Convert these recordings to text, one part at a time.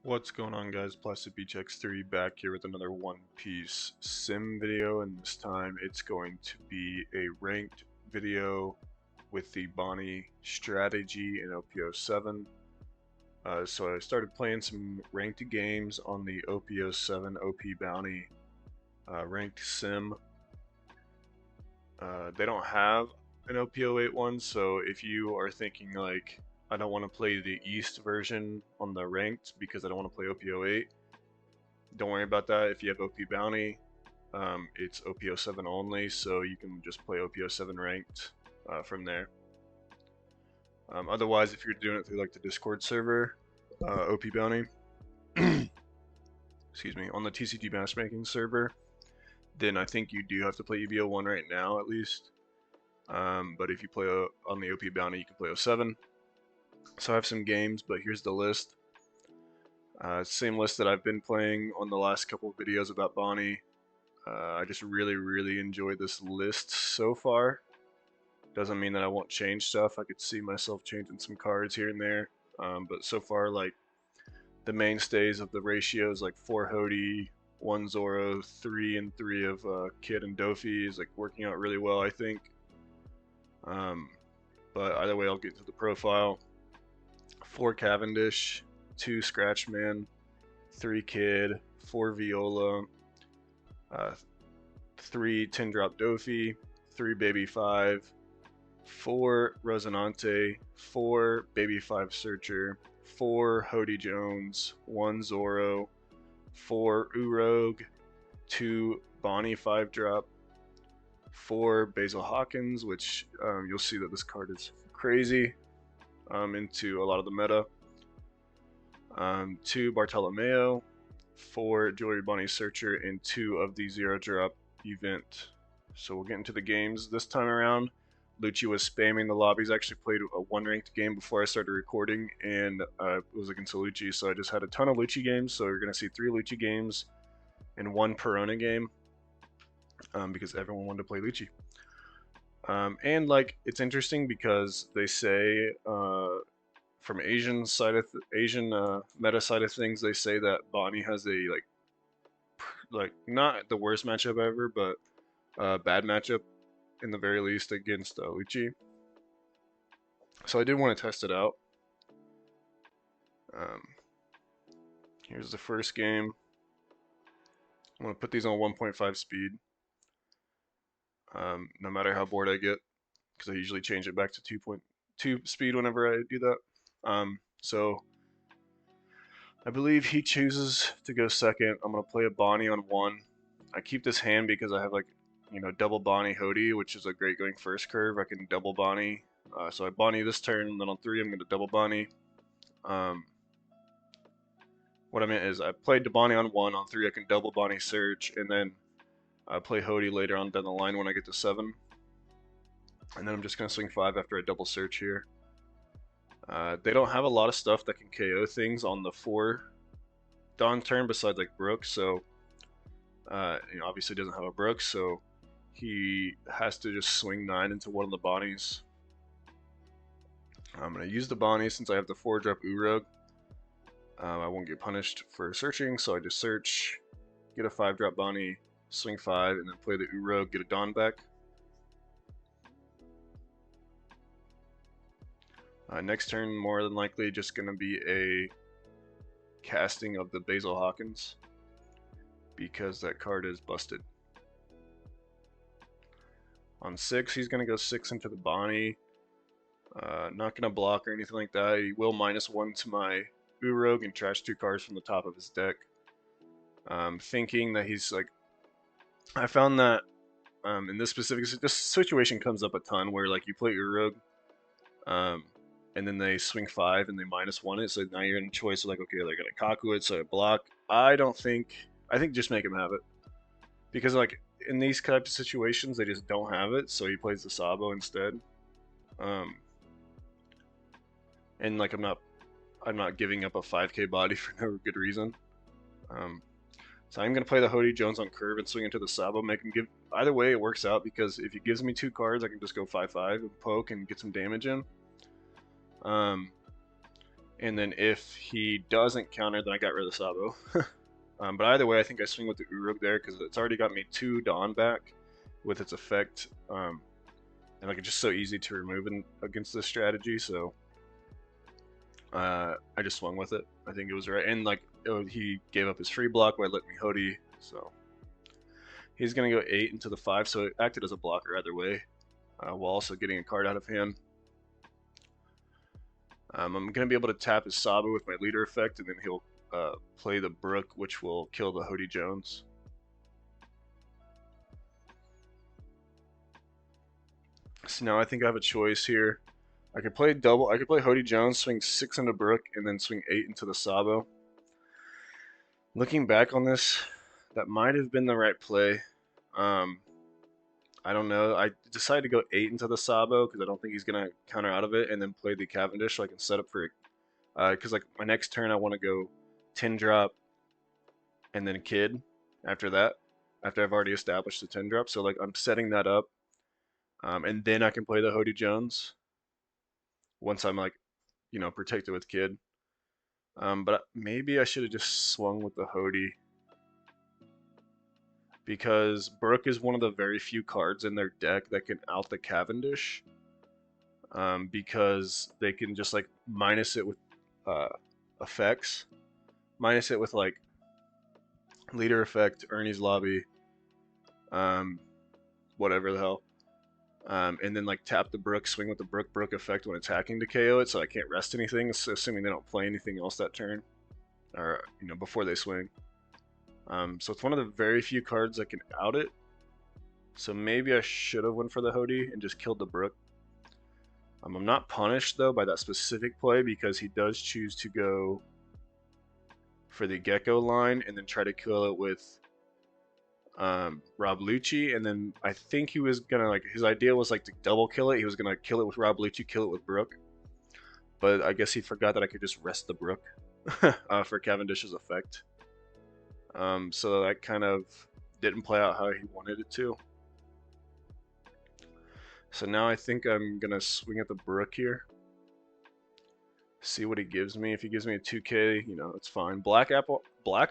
What's going on, guys? Plastic Beach X3 back here with another One Piece sim video, and this time it's going to be a ranked video with the Bonney strategy in OP07. So I started playing some ranked games on the OP07 OP Bounty ranked sim. They don't have an OP08 one, so if you are thinking like, I don't want to play the East version on the ranked because I don't want to play OP08, don't worry about that. If you have OP Bounty, it's OP07 only, so you can just play OP07 ranked from there. Otherwise, if you're doing it through like the Discord server, OP Bounty, excuse me, on the TCG matchmaking server, then I think you do have to play EVO1 right now at least. But if you play on the OP Bounty, you can play 07. So I have some games, but here's the list. Same list that I've been playing on the last couple of videos about Bonney. I just really enjoy this list so far. Doesn't mean that I won't change stuff. I could see myself changing some cards here and there. But so far, like, the mainstays of the ratios, like 4 Hody, 1 Zoro, 3 and 3 of Kid and Dofi is like working out really well, I think. But either way, I'll get to the profile. 4 Cavendish, 2 Scratchman, 3 Kid, 4 Viola, 3 10-drop Dofi, 3 Baby 5, 4 Rosinante, 4 Baby 5 Searcher, 4 Hody Jones, 1 Zoro, 4 Urog, 2 Bonney 5-drop, 4 Basil Hawkins, which you'll see that this card is crazy into a lot of the meta. 2 Bartolomeo, 4 Jewelry Bonney Searcher, and 2 of the 0-drop event. So we'll get into the games this time around. Lucci was spamming the lobbies. I actually played a 1-ranked game before I started recording, and it was against Lucci, so I just had a ton of Lucci games. So you're going to see 3 Lucci games and 1 Perona game because everyone wanted to play Lucci. And like, it's interesting because they say from Asian meta side of things, they say that Bonney has a like not the worst matchup ever, but bad matchup in the very least against Lucci. So I did want to test it out. Here's the first game. I'm going to put these on 1.5 speed. No matter how bored I get, because I usually change it back to 2.2 speed whenever I do that. So I believe he chooses to go second. I'm going to play a Bonney on 1. I keep this hand because I have like, you know, double Bonney Hody, which is a great going first curve. I can double Bonney. So I Bonney this turn, and then on 3 I'm going to double Bonney. What I meant is I played the Bonney on 1, on 3 I can double Bonney Search, and then I play Hody later on down the line when I get to 7. And then I'm just going to swing 5 after I double Search here. They don't have a lot of stuff that can KO things on the 4 Dawn turn besides like Brooks, so you know, obviously doesn't have a Brooks, so he has to just swing 9 into one of the Bonnies. I'm going to use the Bonney since I have the 4-drop Urog. I won't get punished for searching, so I just search, get a 5-drop Bonney, swing 5, and then play the Urog, get a Dawn back. Next turn, more than likely, just going to be a casting of the Basil Hawkins because that card is busted. On 6, he's going to go 6 into the Bonney. Not going to block or anything like that. He will -1 to my Urog and trash 2 cards from the top of his deck. Thinking that he's like, I found that in this situation comes up a ton where like you play Urog, and then they swing 5 and they -1 it, so now you're in a choice of like, okay, they're gonna Kaku it, so I block. I think just make him have it, because like in these types of situations they just don't have it, so he plays the Sabo instead. And like I'm not giving up a 5k body for no good reason. So I'm gonna play the Hody Jones on curve and swing into the Sabo, make him give. Either way, it works out because if he gives me 2 cards, I can just go 5/5 and poke and get some damage in. And then if he doesn't counter, then I got rid of the Sabo. But either way, I think I swing with the Uruk there because it's already got me 2 Dawn back with its effect. And like it's just so easy to remove against this strategy, so I just swung with it. I think it was right. And like he gave up his free block by letting me Hody, so he's gonna go 8 into the 5, so it acted as a blocker either way, while also getting a card out of hand. I'm gonna be able to tap his Sabo with my leader effect, and then he'll play the Brook, which will kill the Hody Jones. So now I think I have a choice here. I could play double. I could play Hody Jones, swing 6 into Brook, and then swing 8 into the Sabo. Looking back on this, that might have been the right play. I don't know. I decided to go 8 into the Sabo because I don't think he's gonna counter out of it, and then play the Cavendish so I can set up for. Because like my next turn, I want to go 10 drop, and then Kid after that. After I've already established the 10 drop, so like I'm setting that up, and then I can play the Hody Jones once I'm like, protected with Kid. But maybe I should have just swung with the Hody because Brook is one of the very few cards in their deck that can out the Cavendish. Because they can just like minus it with effects, minus it with like leader effect, Ernie's lobby, whatever the hell. And then like tap the Brook, swing with the Brook effect when attacking to KO it, so I can't rest anything, assuming they don't play anything else that turn, or before they swing. So it's one of the very few cards that can out it. So maybe I should have went for the Hody and just killed the Brook. I'm not punished though by that specific play because he does choose to go for the Gecko line and then try to kill it with Rob Lucci, and then I think he was gonna his idea was like to double kill it. He was gonna kill it with Rob Lucci, kill it with Brook, but I guess he forgot that I could just rest the Brook for Cavendish's effect. So that kind of didn't play out how he wanted it to. So now I think I'm gonna swing at the Brook here. See what he gives me. If he gives me a 2K, it's fine. Black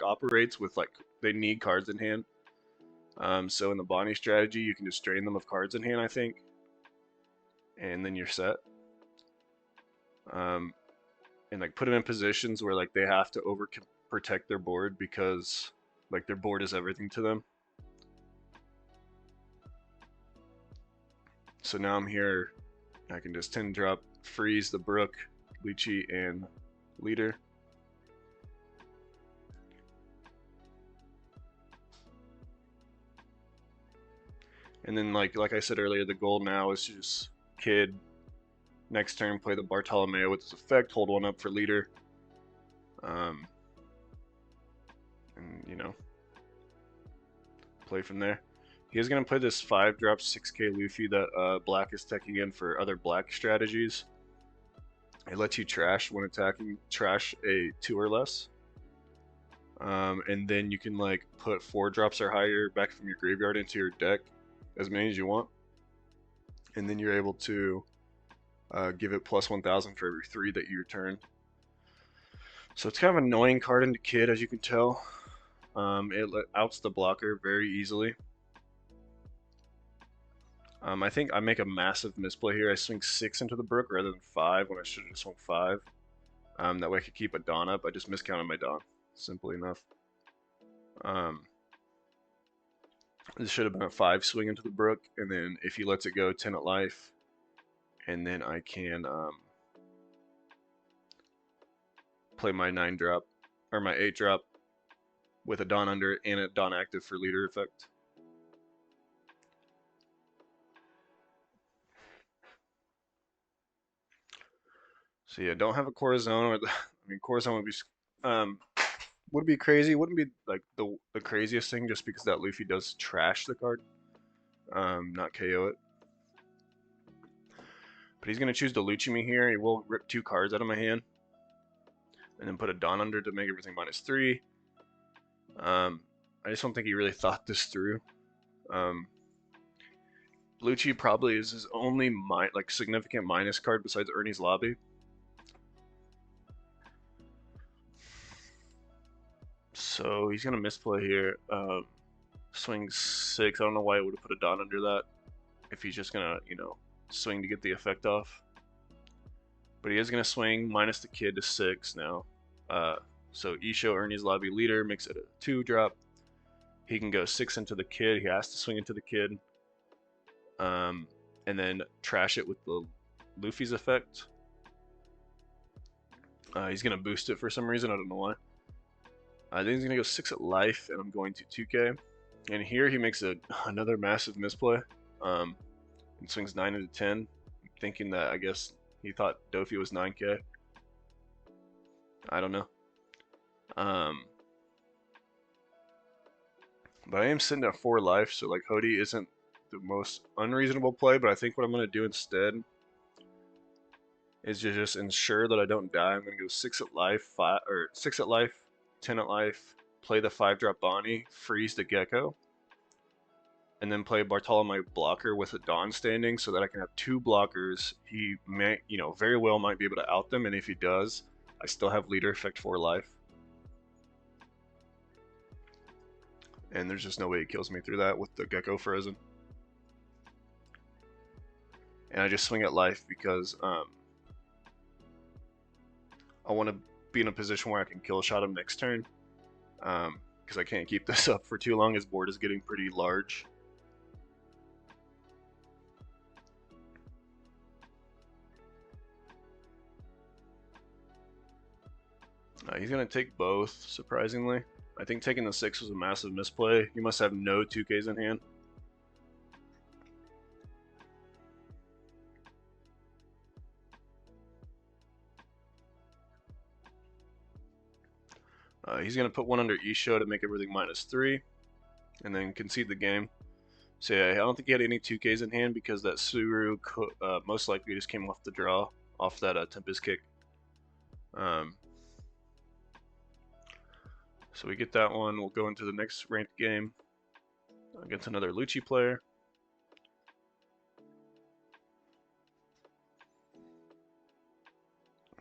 operates with they need cards in hand. So in the Bonney strategy, you can just drain them of cards in hand, I think, and then you're set. And put them in positions where they have to protect their board because their board is everything to them. So now I'm here. I can just 10 drop, freeze the Brook, Lucci, and leader. And then like I said earlier, the goal now is just Kid. Next turn, play the Bartolomeo with his effect, hold 1 up for leader. And play from there. He is going to play this 5-drop 6K Luffy that Black is teching in for other Black strategies. It lets you trash when attacking, trash a 2 or less. And then you can put 4 drops or higher back from your graveyard into your deck, as many as you want. And then you're able to give it plus 1,000 for every 3 that you return. So it's kind of an annoying card into Kid, as you can tell. It outs the blocker very easily. I think I make a massive misplay here. I swing 6 into the Brook rather than 5 when I should have just swung 5. That way I could keep a Dawn up. I just miscounted my Dawn, simply enough. This should have been a 5 swing into the Brook, and then if he lets it go, 10 at life. And then I can play my 9-drop, or my 8-drop, with a Dawn under it and a Dawn active for leader effect. So yeah, don't have a Corazon. I mean, Corazon would be crazy. Wouldn't be the craziest thing just because that Luffy does trash the card, not KO it. But he's gonna choose to Lucci me here. He will rip 2 cards out of my hand, and then put a Dawn under to make everything -3. I just don't think he really thought this through. Lucci probably is his only significant minus card besides Ernie's lobby. So he's gonna misplay here. Swing 6. I don't know why I would have put a dot under that if he's just gonna, swing to get the effect off. But he is gonna swing minus the kid to 6 now. So Isho Ernie's lobby leader makes it a 2 drop. He can go 6 into the kid. He has to swing into the kid. And then trash it with the Luffy's effect. He's gonna boost it for some reason. I don't know why. Then he's gonna go 6 at life, and I'm going to 2K. And here he makes another massive misplay. And swings 9 into 10, thinking that I guess he thought Dofi was 9K. I don't know. But I am sitting at 4 life, so like Hody isn't the most unreasonable play. But I think what I'm gonna do instead is to just ensure that I don't die. I'm gonna go 6 at life, 6 at life, 10 at life, play the 5-drop Bonney, freeze the Gecko, and then play Bartolome blocker with a Dawn standing so that I can have 2 blockers. He may, very well might be able to out them, and if he does, I still have leader effect 4 life. And there's just no way he kills me through that with the Gecko frozen. And I just swing at life because I want to be in a position where I can kill shot him next turn. Because I can't keep this up for too long. His board is getting pretty large. He's going to take both, surprisingly. I think taking the 6 was a massive misplay. He must have no 2Ks in hand. He's going to put 1 under Isho to make everything -3, and then concede the game. So yeah, I don't think he had any 2Ks in hand because that Suru most likely just came off the draw, off that Tempest kick. So we get that one. We'll go into the next ranked game against another Lucci player.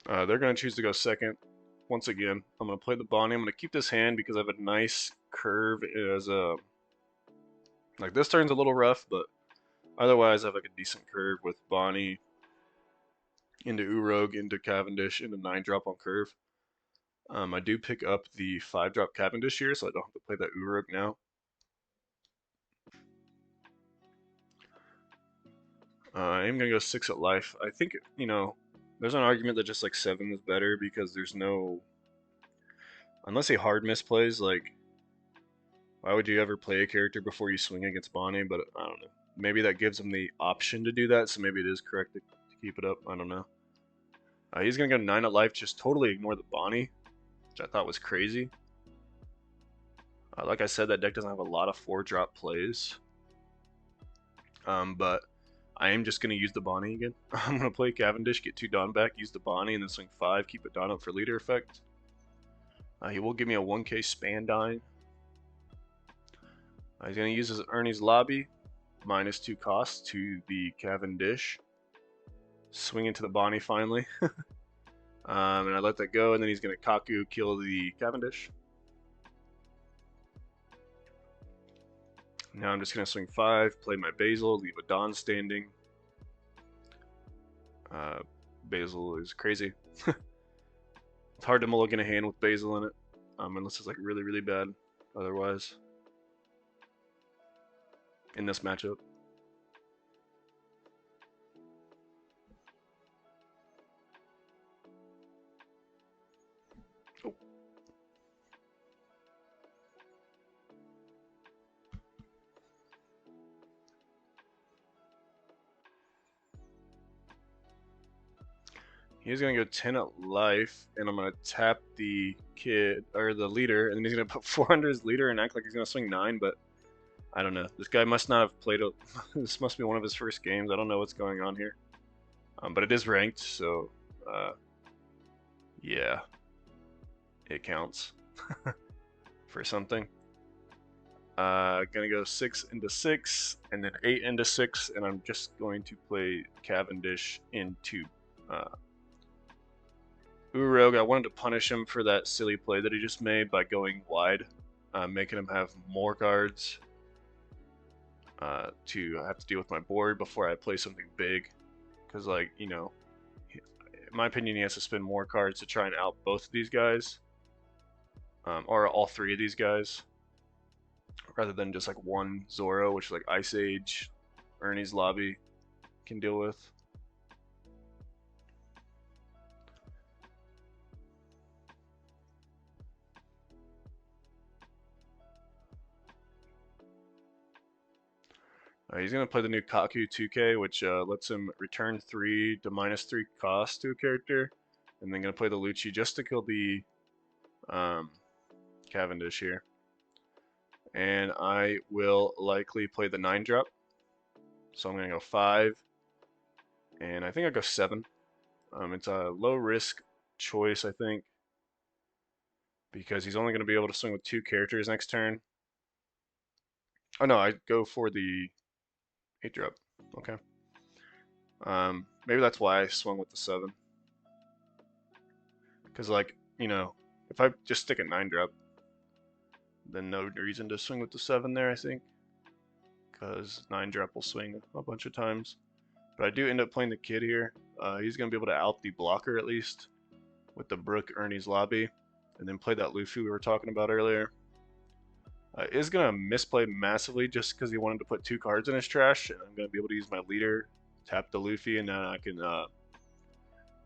They're going to choose to go second. Once again, I'm going to play the Bonney. I'm going to keep this hand because I have a nice curve as a... Like, this turn's a little rough, but otherwise I have like a decent curve with Bonney into Urog, into Cavendish, into 9-drop on curve. I do pick up the 5-drop Cavendish here, so I don't have to play that Urog now. I am going to go 6 at life. I think, there's an argument that just like 7 is better because there's no... Unless he hard misplays, like, why would you ever play a character before you swing against Bonney? But I don't know. Maybe that gives him the option to do that, so maybe it is correct to keep it up. I don't know. He's going to go 9 at life, just totally ignore the Bonney, which I thought was crazy. Like I said, that deck doesn't have a lot of 4-drop plays. But I am just going to use the Bonney again. I'm going to play Cavendish, get 2 Dawn back, use the Bonney, and then swing 5, keep it Dawn up for leader effect. He will give me a 1K span dying. He's going to use his Ernie's lobby, -2 cost to the Cavendish. Swing into the Bonney finally. And I let that go, and then he's going to Kaku kill the Cavendish. Now I'm just going to swing 5, play my Basil, leave a Dawn standing. Basil is crazy. It's hard to mulligan a hand with Basil in it, unless it's like really, really bad otherwise. In this matchup. Oh. He's gonna go 10 at life, and I'm gonna tap the kid or the leader, and then he's gonna put 4 under his leader and act like he's gonna swing 9, but I don't know. This guy must not have played a... This must be one of his first games. I don't know what's going on here. But it is ranked, so... yeah. It counts. For something. Gonna go 6 into 6, and then 8 into 6, and I'm just going to play Cavendish into... Urog, I wanted to punish him for that silly play that he just made by going wide, making him have more cards to have to deal with my board before I play something big. Because, like, you know, in my opinion, he has to spend more cards to try and out both of these guys, or all three of these guys, rather than just like one Zoro, which like Ice Age, Ernie's Lobby can deal with. He's going to play the new Kaku 2K, which lets him return 3 to -3 cost to a character. And then going to play the Lucci just to kill the Cavendish here. And I will likely play the 9-drop. So I'm going to go 5. And I think I'll go 7. It's a low risk choice, I think, because he's only going to be able to swing with 2 characters next turn. Oh no, I go for the 8-drop. Okay. Maybe that's why I swung with the 7. Because, like, you know, if I just stick a 9-drop, then no reason to swing with the 7 there, I think. Because 9-drop will swing a bunch of times. But I do end up playing the kid here. He's going to be able to out the blocker at least with the Brook Ernie's Lobby. And then play that Luffy we were talking about earlier. Is going to misplay massively just because he wanted to put 2 cards in his trash. And I'm going to be able to use my leader, tap the Luffy, and then I can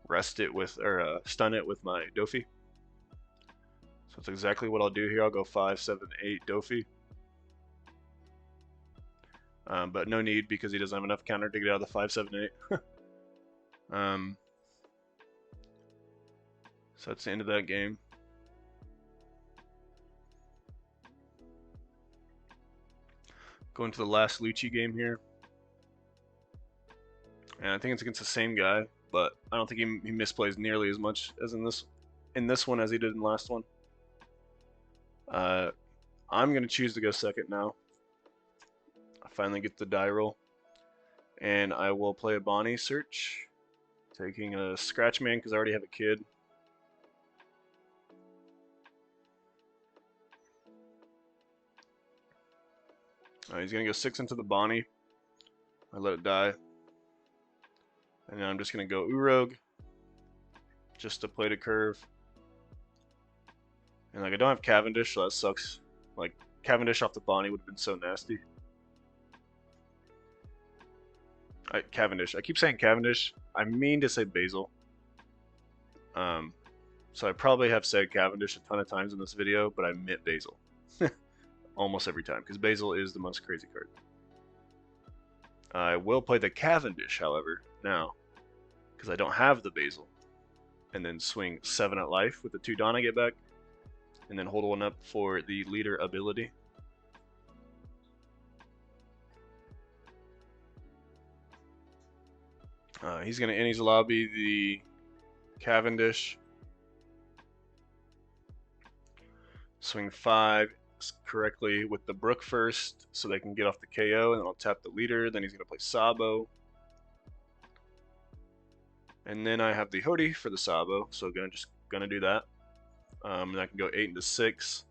rest it with, or stun it with my Dofi. So that's exactly what I'll do here. I'll go 5, 7, 8 Dofi. But no need because he doesn't have enough counter to get out of the 5, 7, 8. So that's the end of that game. Going to the last Lucci game here. And I think it's against the same guy, but I don't think he misplays nearly as much as in this one as he did in the last one. I'm going to choose to go second now. I finally get the die roll. And I will play a Bonney search. Taking a Scratch Man because I already have a kid. He's going to go 6 into the Bonney. I let it die. And then I'm just going to go Urog. Just to play the curve. And like I don't have Cavendish, so that sucks. Like Cavendish off the Bonney would have been so nasty. Cavendish. I keep saying Cavendish. I mean to say Basil. So I probably have said Cavendish a ton of times in this video, but I meant Basil. Almost every time, because Basil is the most crazy card. I will play the Cavendish, however, now, because I don't have the Basil. And then swing 7 at life with the 2 Dawn I get back. And then hold 1 up for the leader ability. He's going to Annie's Lobby the Cavendish. Swing 5 correctly with the Brook first so they can get off the KO, and then I'll tap the leader. Then he's going to play Sabo. And then I have the Hody for the Sabo, so just going to do that. And I can go 8 into 6.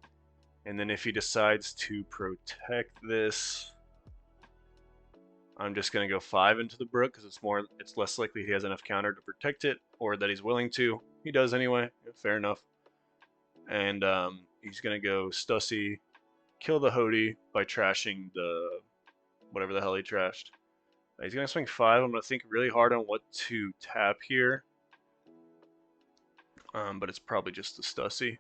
And then if he decides to protect this, I'm just going to go 5 into the Brook because it's less likely he has enough counter to protect it, or that he's willing to. He does anyway. Fair enough. And he's going to go Stussy, kill the Hody by trashing the whatever the hell he trashed. He's going to swing 5. I'm going to think really hard on what to tap here. But it's probably just the Stussy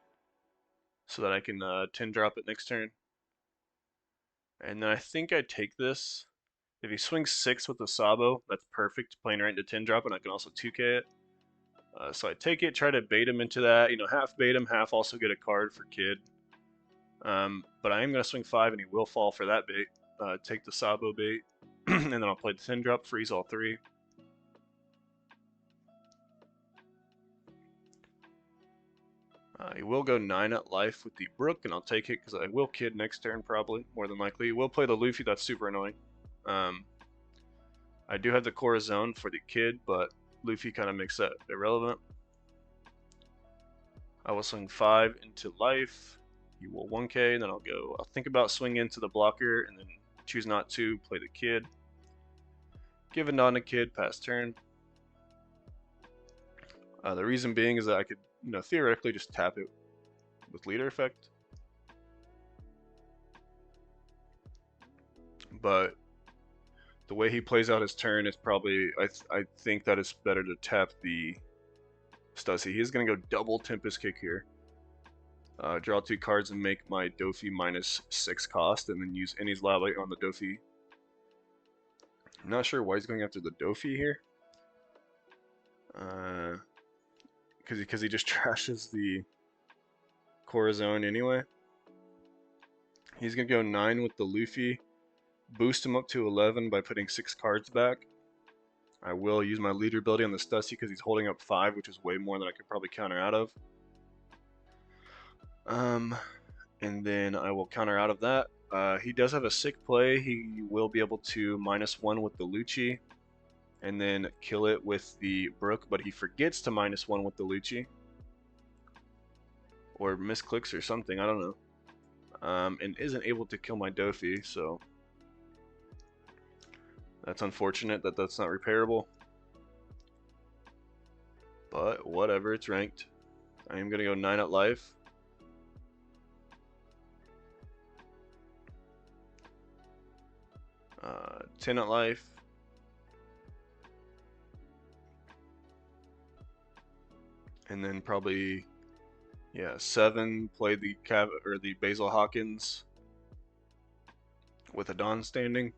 so that I can 10 drop it next turn. And then I think I take this. If he swings 6 with the Sabo, that's perfect, playing right into 10 drop, and I can also 2K it. So I take it, try to bait him into that, half bait him, half also get a card for kid. But I am going to swing 5, and he will fall for that bait. Take the Sabo bait, and then I'll play the 10 drop, freeze all 3. He will go 9 at life with the Brook, and I'll take it because I will kid next turn probably, more than likely. He will play the Luffy, that's super annoying. I do have the Corazon for the kid, but Luffy kind of makes that irrelevant. I will swing 5 into life. You will 1k, and then I'll think about swinging into the blocker, and then choose not to, play the kid. Give a nod to kid, pass turn. The reason being is that I could, theoretically just tap it with leader effect. But the way he plays out his turn is probably, I think that it's better to tap the Stussy. He's going to go double Tempest Kick here. Draw 2 cards and make my Dofi -6 cost, and then use Innie's Lobby on the Dofi. I'm not sure why he's going after the Dofi here. Because he just trashes the Corazon anyway. He's going to go 9 with the Luffy. Boost him up to 11 by putting 6 cards back. I will use my leader ability on the Stussy because he's holding up 5, which is way more than I could probably counter out of. And then I will counter out of that. He does have a sick play. He will be able to -1 with the Lucci, and then kill it with the Brook, but he forgets to -1 with the Lucci. Or misclicks or something, I don't know. And isn't able to kill my Dofi, so that's unfortunate that that's not repairable. But whatever, it's ranked. I am going to go 9 at life. Uh, 10 at life. And then probably, yeah, 7, play the Basil Hawkins with a Dawn standing.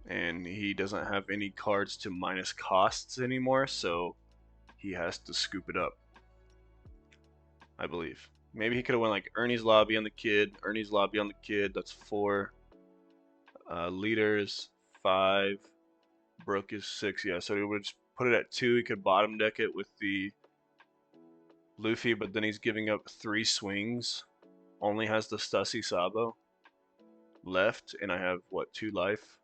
And he doesn't have any cards to minus costs anymore, so he has to scoop it up, I believe. Maybe he could have went like Ernie's Lobby on the kid, Ernie's Lobby on the kid, that's 4. Leaders, 5. Brook is 6, yeah, so he would just put it at 2. He could bottom deck it with the Luffy, but then he's giving up 3 swings. Only has the Stussy Sabo left, and I have, what, 2 life?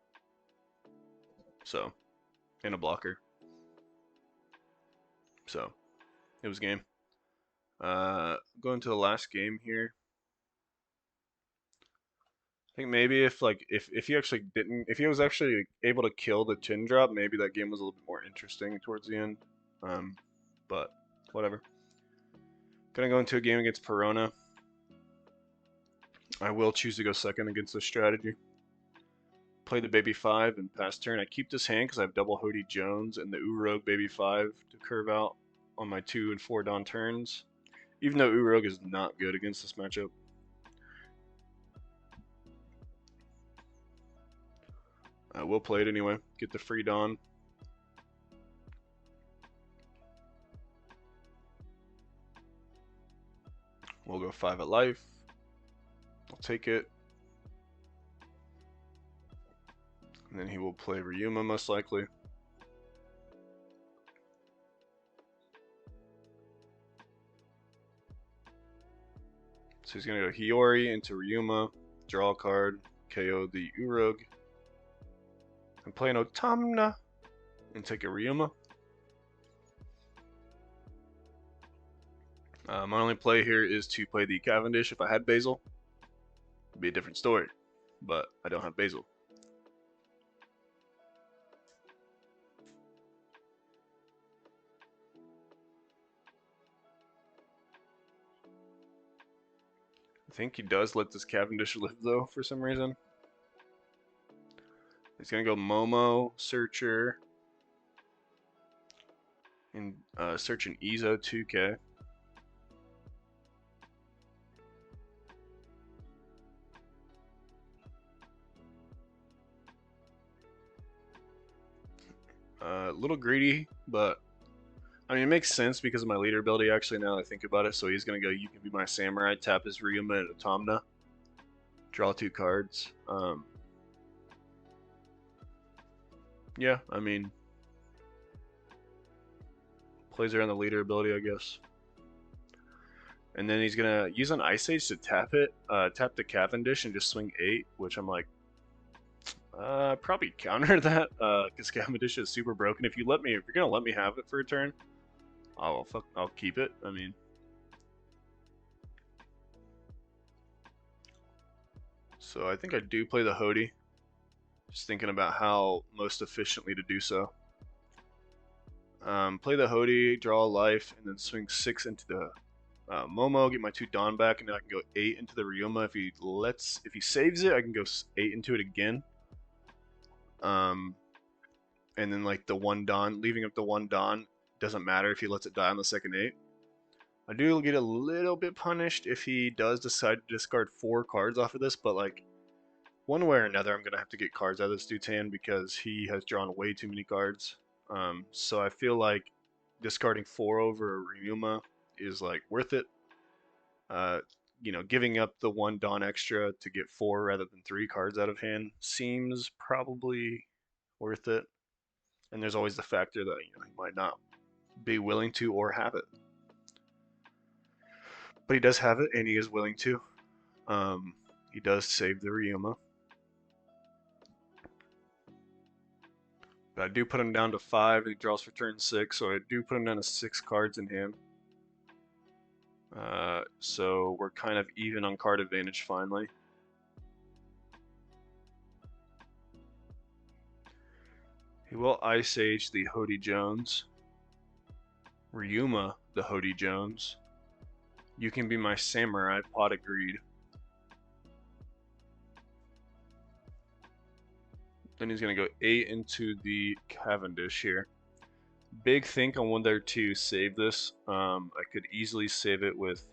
So, and a blocker. So, it was game. Going to the last game here. I think maybe if he actually didn't, if he was actually able to kill the chin drop, maybe that game was a little bit more interesting towards the end. But whatever. Gonna go into a game against Perona. I will choose to go second against this strategy. Play the baby 5 and pass turn. I keep this hand because I have double Hody Jones and the Urog baby 5 to curve out on my 2 and 4 Dawn turns. Even though Urog is not good against this matchup. I will play it anyway. Get the free Dawn. We'll go 5 at life. I'll take it. And then he will play Ryuma most likely. So he's going to go Hiyori into Ryuma, draw a card, KO the Urog, and play an Otamna, and take a Ryuma. My only play here is to play the Cavendish. If I had Basil, it'd be a different story, but I don't have Basil. I think he does let this Cavendish live though for some reason. He's gonna go Momo, Searcher, and search an Ezo 2K. A little greedy, but I mean, it makes sense because of my leader ability, actually, now that I think about it. So he's going to go, you can be my samurai, tap his Ryuma and Otamna, draw 2 cards. Yeah, I mean, plays around the leader ability, I guess. And then he's going to use an Ice Age to tap it, tap the Cavendish and just swing 8, which I'm like, Probably counter that, because Cavendish is super broken. If you're gonna let me have it for a turn, I'll keep it. I mean, so I think I do play the Hody. Just thinking about how most efficiently to do so. Play the Hody, draw a life, and then swing 6 into the Momo, get my 2 Dawn back, and then I can go 8 into the Ryuma. If he saves it, I can go 8 into it again. And then like the 1 Dawn, leaving up the 1 Dawn, doesn't matter if he lets it die on the second 8. I do get a little bit punished if he does decide to discard 4 cards off of this, but like one way or another, I'm gonna have to get cards out of this dude's hand because he has drawn way too many cards. So I feel like discarding 4 over a Ryuma is like worth it. Giving up the 1 Dawn extra to get 4 rather than 3 cards out of hand seems probably worth it. And there's always the factor that he might not be willing to or have it. But he does have it, and he is willing to. He does save the Ryuma. But I do put him down to 5, and he draws for turn 6, so I do put him down to 6 cards in hand. So we're kind of even on card advantage finally. He will Ice Age the Hody Jones. Ryuma the Hody Jones. You can be my samurai, pot agreed. Then he's going to go 8 into the Cavendish here. Big think on whether to save this. I could easily save it with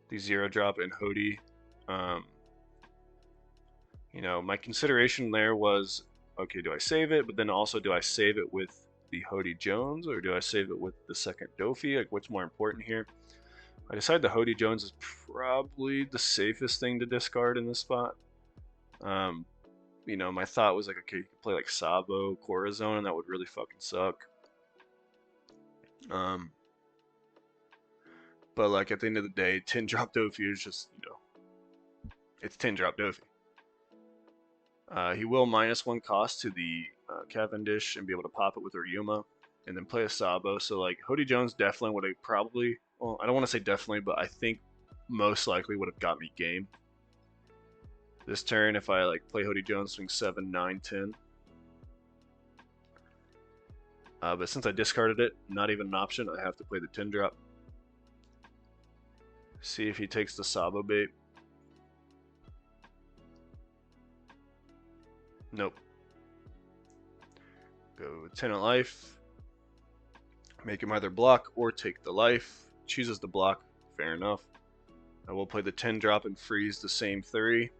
the 0 drop and Hody. My consideration there was, okay, do I save it? But then also, do I save it with the Hody Jones, or do I save it with the second Dofi? Like, what's more important here? I decided the Hody Jones is probably the safest thing to discard in this spot. My thought was like, okay, you could play like Sabo, Corazon, and that would really fucking suck. But like at the end of the day, 10 drop Dofi is just, it's 10 drop Dofi. He will -1 cost to the Cavendish and be able to pop it with a Ryuma, and then play a Sabo. So like Hody Jones definitely would have probably, well, I don't want to say definitely, but I think most likely would have got me game. This turn, if I like play Hody Jones, swing 7, 9, 10. But since I discarded it, not even an option, I have to play the 10 drop. See if he takes the Sabo bait. Nope. Go 10 at life. Make him either block or take the life. Chooses the block. Fair enough. I will play the 10 drop and freeze the same 3.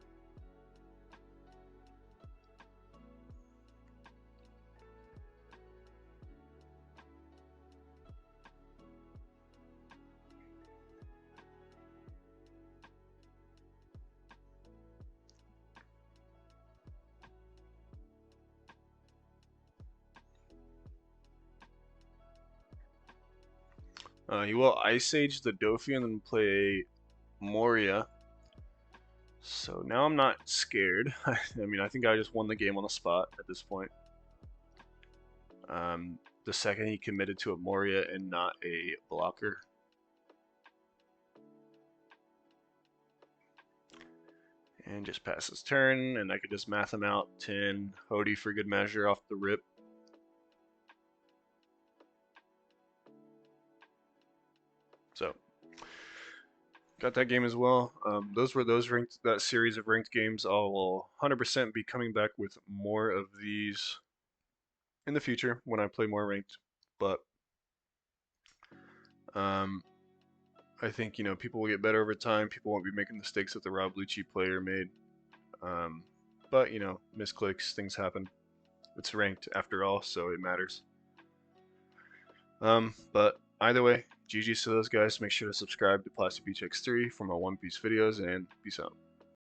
He will Ice Age the Dofi and then play Moria. So now I'm not scared. I mean, I think I just won the game on the spot at this point. The second he committed to a Moria and not a blocker. And just pass his turn, and I could just math him out. 10, Hody for good measure off the rip. So, got that game as well. Those were that series of ranked games. I will 100% be coming back with more of these in the future when I play more ranked. But I think people will get better over time. People won't be making mistakes that the Rob Lucci player made. But misclicks, things happen. It's ranked after all, so it matters. But either way, GG's to those guys. Make sure to subscribe to Plastic Beach X3 for more One Piece videos, and peace out.